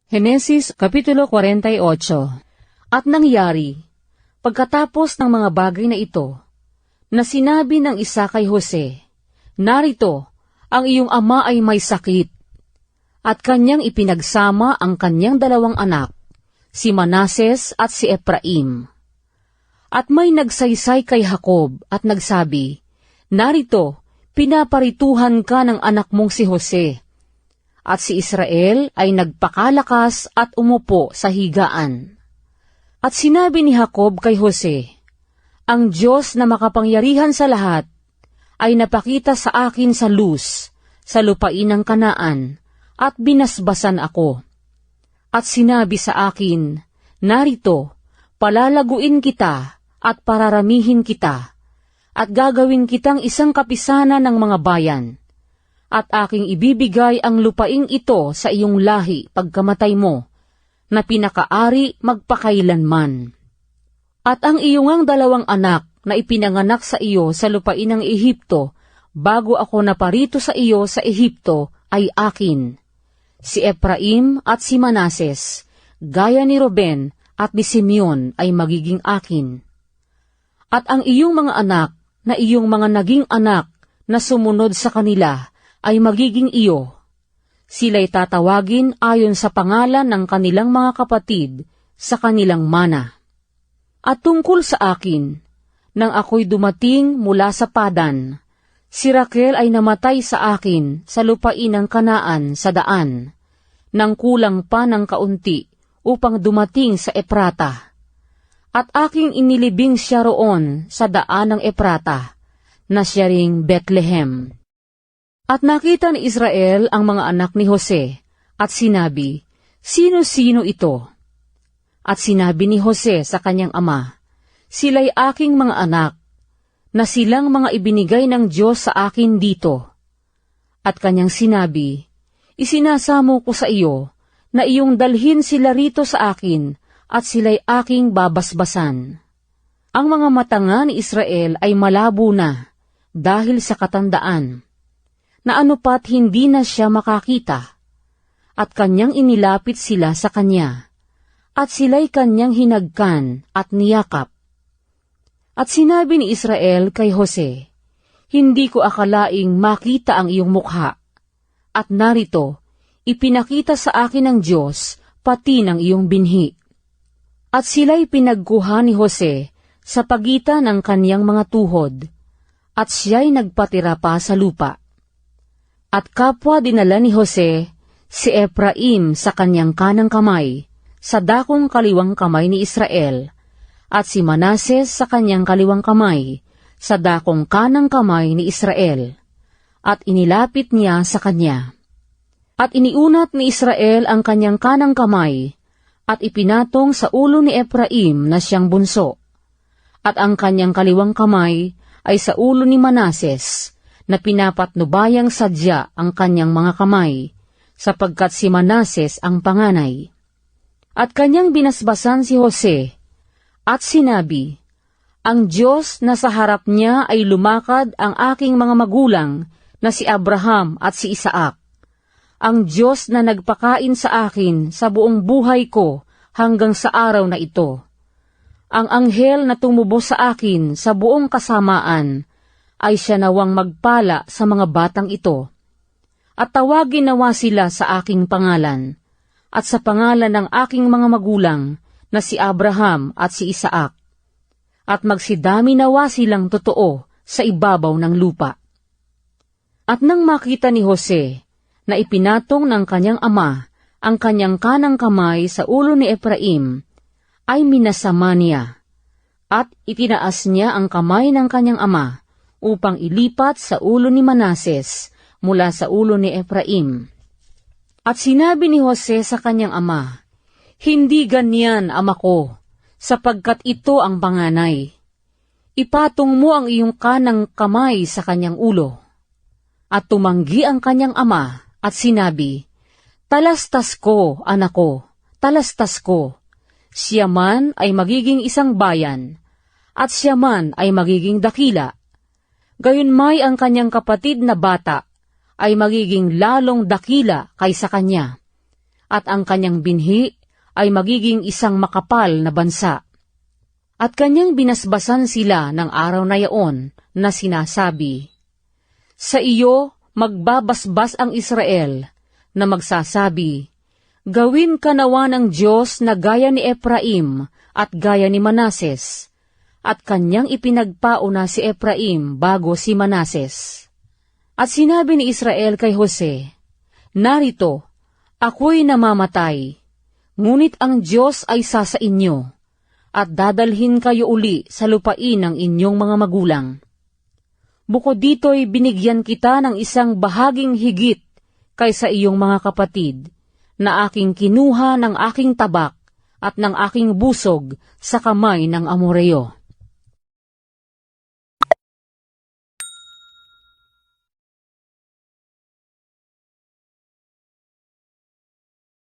Henesis Kapitulo 48. At nangyari, pagkatapos ng mga bagay na ito, na sinabi ng isa kay Jose, "Narito, ang iyong ama ay may sakit." At kanyang ipinagsama ang kanyang dalawang anak, si Manases at si Ephraim. At may nagsaysay kay Jacob at nagsabi, "Narito, pinaparituhan ka ng anak mong si Jose." At si Israel ay nagpakalakas at umupo sa higaan. At sinabi ni Jacob kay Jose, "Ang Diyos na makapangyarihan sa lahat ay napakita sa akin sa Luz, sa lupain ng Kanaan, at binasbasan ako. At sinabi sa akin, narito, palalaguin kita at pararamihin kita, at gagawin kitang isang kapisanan ng mga bayan. At aking ibibigay ang lupaing ito sa iyong lahi pagkamatay mo, na pinakaari magpakailanman. At ang iyong dalawang anak na ipinanganak sa iyo sa lupain ng Ehipto, bago ako naparito sa iyo sa Ehipto, ay akin. Si Ephraim at si Manases, gaya ni Ruben at ni Simeon, ay magiging akin. At ang iyong mga anak na iyong mga naging anak na sumunod sa kanila, ay magiging iyo. Sila'y tatawagin ayon sa pangalan ng kanilang mga kapatid sa kanilang mana. At tungkol sa akin, nang ako'y dumating mula sa Padan, si Raquel ay namatay sa akin sa lupain ng Kanaan sa daan, nang kulang pa ng kaunti upang dumating sa Ephrata. At aking inilibing siya roon sa daan ng Ephrata, na siya ring Bethlehem. At nakita ni Israel ang mga anak ni Jose, at sinabi, "Sino-sino ito?" At sinabi ni Jose sa kanyang ama, "Sila'y aking mga anak, na silang mga ibinigay ng Diyos sa akin dito." At kanyang sinabi, "Isinasamo ko sa iyo, na iyong dalhin sila rito sa akin, at sila'y aking babasbasan." Ang mga mata nga ni Israel ay malabo na, dahil sa katandaan, na anupat hindi na siya makakita, at kanyang inilapit sila sa kanya, at sila'y kanyang hinagkan at niyakap. At sinabi ni Israel kay Jose, "Hindi ko akalaing makita ang iyong mukha, at narito, ipinakita sa akin ng Diyos pati ng iyong binhi." At sila'y pinagkuha ni Jose sa pagitan ng kanyang mga tuhod, at siya'y nagpatira pa sa lupa. At kapwa dinala ni Jose si Ephraim sa kanyang kanang kamay, sa dakong kaliwang kamay ni Israel, at si Manases sa kanyang kaliwang kamay, sa dakong kanang kamay ni Israel, at inilapit niya sa kanya. At iniunat ni Israel ang kanyang kanang kamay, at ipinatong sa ulo ni Ephraim na siyang bunso, at ang kanyang kaliwang kamay ay sa ulo ni Manases, na pinapatnubayang sadya ang kanyang mga kamay, sapagkat si Manases ang panganay. At kanyang binasbasan si Jose, at sinabi, "Ang Diyos na sa harap niya ay lumakad ang aking mga magulang na si Abraham at si Isaac. Ang Diyos na nagpakain sa akin sa buong buhay ko hanggang sa araw na ito. Ang anghel na tumubo sa akin sa buong kasamaan, ay siya nawang magpala sa mga batang ito. At tawagin nawa sila sa aking pangalan, at sa pangalan ng aking mga magulang na si Abraham at si Isaac. At magsidami nawa silang totoo sa ibabaw ng lupa." At nang makita ni Jose na ipinatong ng kanyang ama ang kanyang kanang kamay sa ulo ni Ephraim, ay minasama niya, at itinaas niya ang kamay ng kanyang ama, upang ilipat sa ulo ni Manases mula sa ulo ni Ephraim. At sinabi ni Jose sa kanyang ama, "Hindi ganyan, ama ko, sapagkat ito ang panganay. Ipatong mo ang iyong kanang kamay sa kanyang ulo." At tumanggi ang kanyang ama at sinabi, "Talastas ko, anak ko, talastas ko. Siya man ay magiging isang bayan, at siya man ay magiging dakila. Gayunmay ang kanyang kapatid na bata ay magiging lalong dakila kaysa kanya, at ang kanyang binhi ay magiging isang makapal na bansa. At kanyang binasbasan sila ng araw na yaon na sinasabi, sa iyo magbabasbas ang Israel, na magsasabi, gawin ka nawa ng Diyos na gaya ni Ephraim at gaya ni Manases, at kanyang ipinagpauna si Ephraim bago si Manases. At sinabi ni Israel kay Jose, narito, ako'y namamatay, ngunit ang Diyos ay sa inyo, at dadalhin kayo uli sa lupain ng inyong mga magulang. Bukod dito'y binigyan kita ng isang bahaging higit kaysa iyong mga kapatid, na aking kinuha ng aking tabak at ng aking busog sa kamay ng Amoreo.